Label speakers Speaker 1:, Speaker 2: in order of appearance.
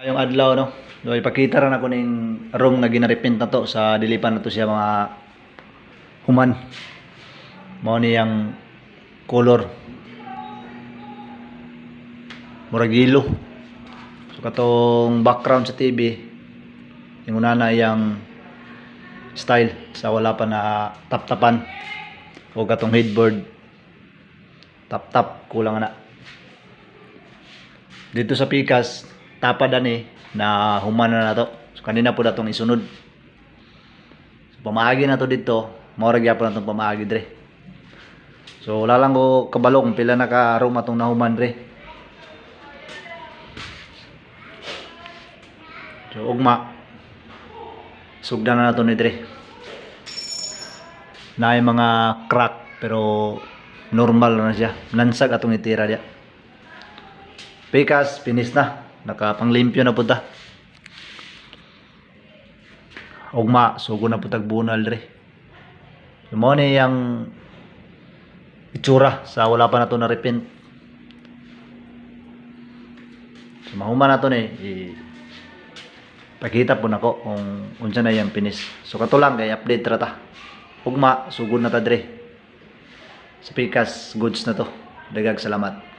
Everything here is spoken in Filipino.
Speaker 1: Yung adlaw no. So ipakita ra nako ning room nga ginarepent na to sa dilipan na to siya mga human. Mao ni yang color. Murag yellow. So katong background sa TV yung una na yang style sa wala pa na tap-tapan o katong headboard tap-tap kulang na. Dito sa pikas tapad ani na human na to. So kanina po datong isunod. So pamaagi na to dito, mao ra gyapon natong pamaagi dre. So wala lang ko kabalo kung pila na ka room atong nahuman dre. So ugma sugdan na nato ni dre. Naay mga crack pero normal na siya. Nansag atong itira dia. Pikas finish na. Nakapanglimpyo na puta. Ugma sugo na putag bunal dre. Mo ni yang itsura sa wala pa nato na repent. So mahuman nato ni pakita po nako kung unsa na yang finish. So kato lang kay update ra ta. Ugma sugod na ta dre. Sa pikas goods na to. Daghang salamat.